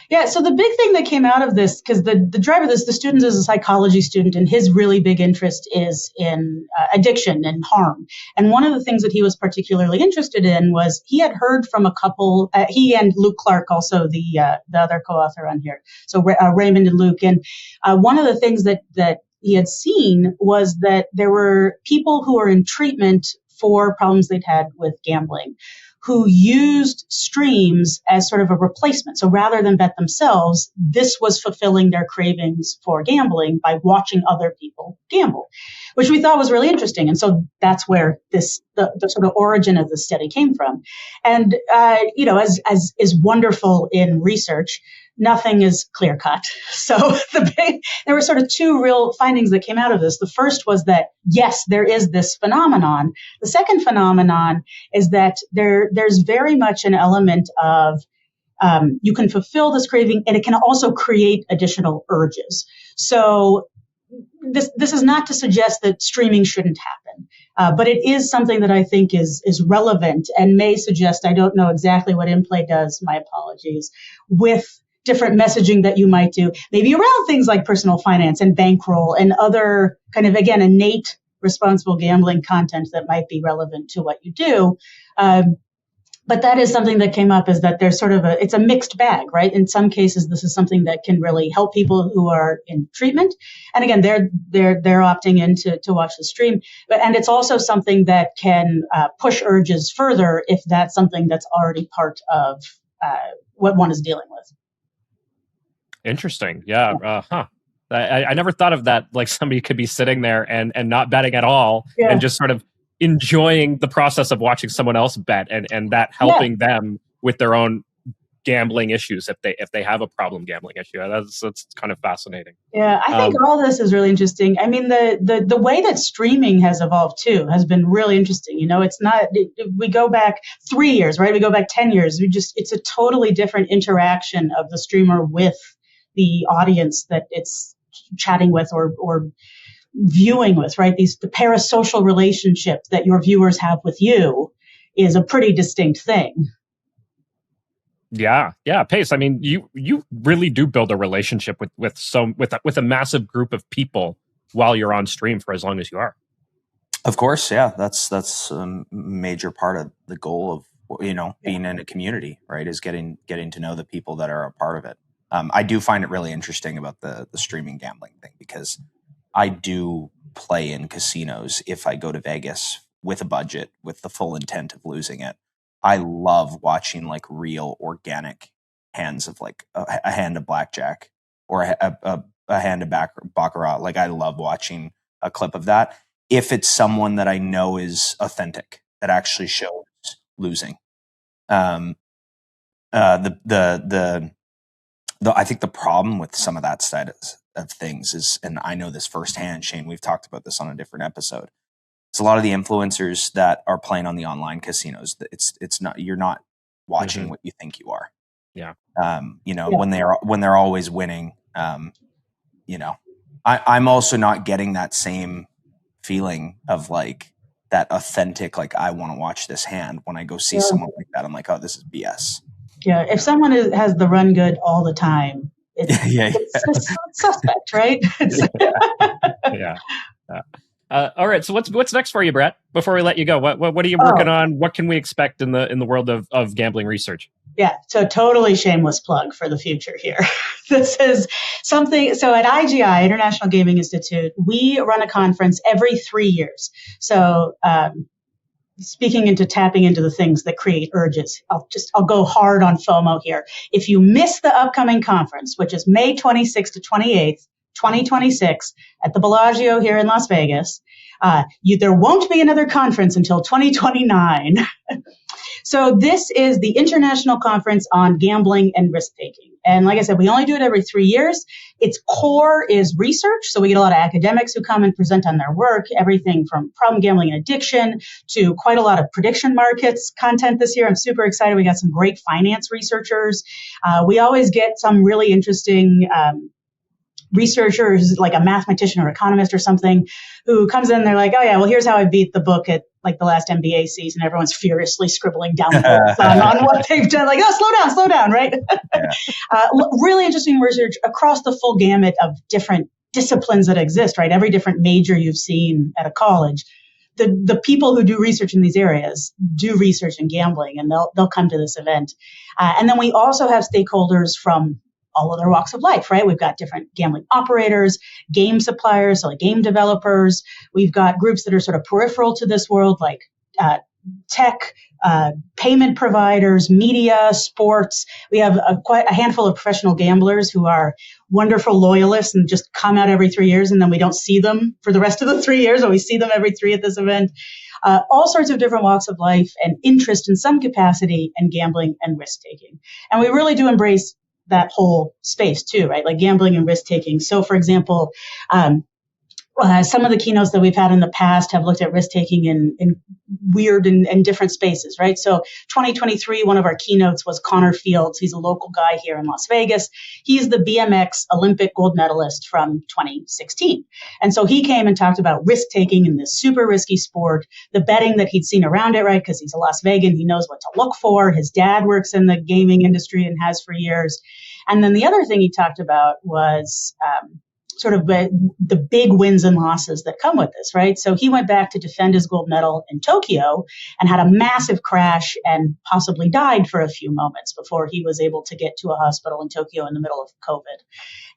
Yeah, so the big thing that came out of this, because the driver of this, the student is a psychology student, and his really big interest is in addiction and harm. And one of the things that he was particularly interested in was he had heard from a couple, he and Luke Clark, also the other co-author on here, so Raymond and Luke. And one of the things that he had seen was that there were people who were in treatment for problems they'd had with gambling, who used streams as sort of a replacement. So rather than bet themselves, this was fulfilling their cravings for gambling by watching other people gamble, which we thought was really interesting. And so that's where the sort of origin of the study came from. And, as is wonderful in research, nothing is clear cut. So there were sort of 2 real findings that came out of this. The first was that, yes, there is this phenomenon. The second phenomenon is that there's very much an element of you can fulfill this craving, and it can also create additional urges. So this is not to suggest that streaming shouldn't happen, but it is something that I think is relevant and may suggest, I don't know exactly what InPlay does, my apologies, with different messaging that you might do, maybe around things like personal finance and bankroll and other kind of, again, innate responsible gambling content that might be relevant to what you do. But that is something that came up, is that there's sort of it's a mixed bag, right? In some cases, this is something that can really help people who are in treatment. And again, they're opting in to watch the stream. And it's also something that can push urges further if that's something that's already part of what one is dealing with. Interesting. Yeah. I never thought of that. Like somebody could be sitting there and not betting at all and just sort of enjoying the process of watching someone else bet and that helping them with their own gambling issues if they have a problem gambling issue. That's kind of fascinating. Yeah, I think all this is really interesting. I mean, the way that streaming has evolved too has been really interesting. It's not, we go back 3 years, right? We go back 10 years. It's a totally different interaction of the streamer with the audience that it's chatting with or viewing with, right? The parasocial relationship that your viewers have with you is a pretty distinct thing. Yeah, Pace. I mean, you really do build a relationship with a massive group of people while you're on stream for as long as you are. Of course, yeah. That's a major part of the goal of being in a community, right? Is getting to know the people that are a part of it. I do find it really interesting about the streaming gambling thing, because I do play in casinos if I go to Vegas with a budget, with the full intent of losing it. I love watching real organic hands of a hand of blackjack or a hand of baccarat. Like, I love watching a clip of that if it's someone that I know is authentic, that actually shows losing. I think the problem with some of that side of things is, and I know this firsthand, Shane, we've talked about this on a different episode. It's a lot of the influencers that are playing on the online casinos. It's not, you're not watching what you think you are. Yeah. When they're always winning, I'm also not getting that same feeling of like that authentic, like, I want to watch this hand. When I go see someone like that, I'm like, oh, this is BS. Yeah. If someone has the run good all the time, it's suspect, right? Yeah. All right. So what's next for you, Brett? Before we let you go, what are you working on? What can we expect in the world of gambling research? Yeah, so totally shameless plug for the future here. This is something, so at IGI, International Gaming Institute, we run a conference every 3 years. So tapping into the things that create urges, I'll go hard on FOMO here. If you miss the upcoming conference, which is May 26th to 28th, 2026 at the Bellagio here in Las Vegas, there won't be another conference until 2029. So this is the International Conference on Gambling and Risk-Taking. And like I said, we only do it every 3 years. Its core is research. So we get a lot of academics who come and present on their work, everything from problem gambling and addiction to quite a lot of prediction markets content this year. I'm super excited. We got some great finance researchers. We always get some really interesting researchers, like a mathematician or economist or something, who comes in and they're like, oh yeah, well, here's how I beat the book at like the last NBA season. Everyone's furiously scribbling down on what they've done. Like, oh, slow down, right? Really interesting research across the full gamut of different disciplines that exist, right? Every different major you've seen at a college. The people who do research in these areas do research in gambling, and they'll come to this event. And then we also have stakeholders from all other walks of life, right? We've got different gambling operators, game suppliers, so like game developers. We've got groups that are sort of peripheral to this world, like tech, payment providers, media, sports. We have quite a handful of professional gamblers who are wonderful loyalists and just come out every 3 years, and then we don't see them for the rest of the 3 years, or we see them every 3 at this event. All sorts of different walks of life and interest in some capacity in gambling and risk-taking. And we really do embrace that whole space too, right? Like gambling and risk taking. So for example, some of the keynotes that we've had in the past have looked at risk taking in weird and different spaces, right? So 2023, one of our keynotes was Connor Fields. He's a local guy here in Las Vegas. He's the BMX Olympic gold medalist from 2016. And so he came and talked about risk taking in this super risky sport, the betting that he'd seen around it, right? Because he's a Las Vegan. He knows what to look for. His dad works in the gaming industry and has for years. And then the other thing he talked about was sort of the big wins and losses that come with this, right? So he went back to defend his gold medal in Tokyo and had a massive crash and possibly died for a few moments before he was able to get to a hospital in Tokyo in the middle of COVID.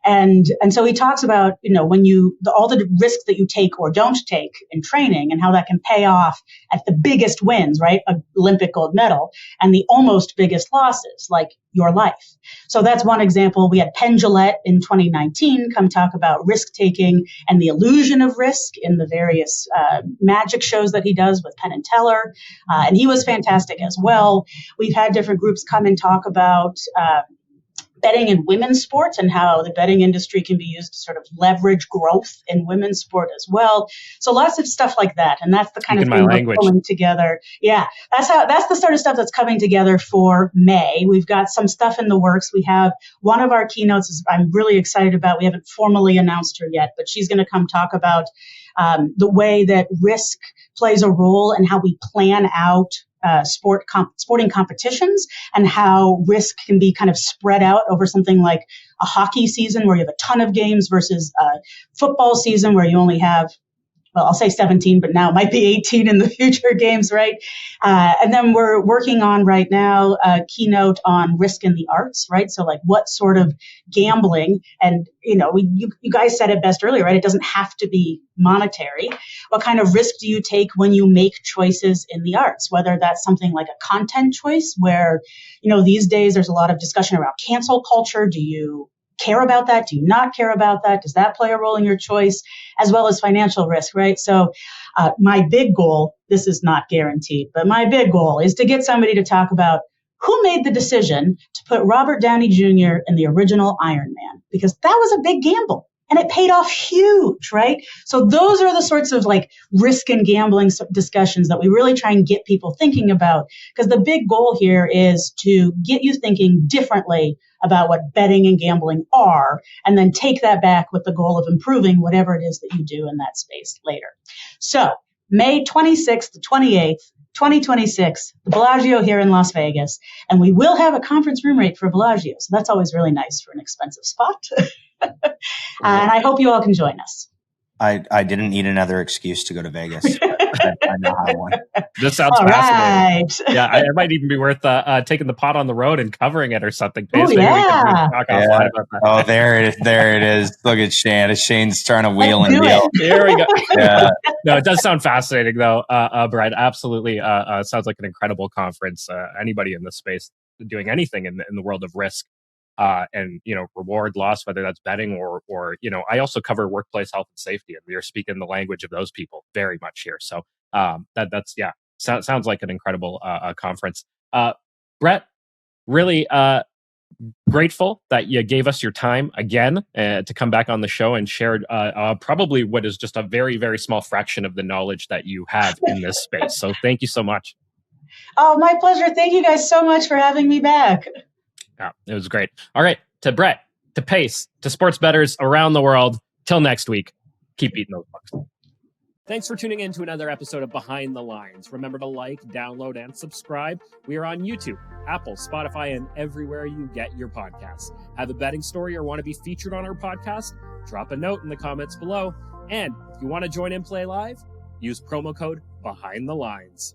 And so he talks about, when all the risks that you take or don't take in training and how that can pay off at the biggest wins, right? An Olympic gold medal, and the almost biggest losses, like your life. So that's one example. We had Penn Jillette in 2019 come talk about risk taking and the illusion of risk in the various magic shows that he does with Penn and Teller. And he was fantastic as well. We've had different groups come and talk about betting in women's sports and how the betting industry can be used to sort of leverage growth in women's sport as well. So lots of stuff like that. And that's the kind of thing we're pulling together. Yeah, that's the sort of stuff that's coming together for May. We've got some stuff in the works. We have one of our keynotes I'm really excited about. We haven't formally announced her yet, but she's going to come talk about the way that risk plays a role in how we plan out sporting competitions and how risk can be kind of spread out over something like a hockey season where you have a ton of games versus a football season where you only have, well, I'll say 17, but now it might be 18 in the future games, right? And then we're working on right now a keynote on risk in the arts, right? So like what sort of gambling, and you guys said it best earlier, right? It doesn't have to be monetary. What kind of risk do you take when you make choices in the arts? Whether that's something like a content choice where, these days there's a lot of discussion around cancel culture. Do you care about that? Do you not care about that? Does that play a role in your choice? As well as financial risk, right? So my big goal, this is not guaranteed, but my big goal is to get somebody to talk about who made the decision to put Robert Downey Jr. in the original Iron Man, because that was a big gamble. And it paid off huge, right? So those are the sorts of like risk and gambling discussions that we really try and get people thinking about, because the big goal here is to get you thinking differently about what betting and gambling are, and then take that back with the goal of improving whatever it is that you do in that space later. So May 26th to 28th, 2026, the Bellagio here in Las Vegas, and we will have a conference room rate for Bellagio. So that's always really nice for an expensive spot. And I hope you all can join us. I didn't need another excuse to go to Vegas. I know how one. This sounds all fascinating. Right. Yeah, it might even be worth taking the pot on the road and covering it or something. Oh, Maybe yeah. we can talk offline about that. Oh, there it is. Look at Shane. Shane's trying to wheel and deal. There we go. Yeah. No, it does sound fascinating, though, Brett. Absolutely. Sounds like an incredible conference. Anybody in this space doing anything in the world of risk and, reward loss, whether that's betting or, I also cover workplace health and safety, and we are speaking the language of those people very much here. So sounds like an incredible conference. Brett, really grateful that you gave us your time again to come back on the show and shared probably what is just a very, very small fraction of the knowledge that you have in this space. So thank you so much. Oh, my pleasure. Thank you guys so much for having me back. Yeah, it was great. All right, to Brett, to Pace, to sports bettors around the world, till next week, keep eating those bucks. Thanks for tuning in to another episode of Behind the Lines. Remember to like, download, and subscribe. We are on YouTube, Apple, Spotify, and everywhere you get your podcasts. Have a betting story or want to be featured on our podcast? Drop a note in the comments below. And if you want to join inplayLIVE, use promo code Behind the Lines.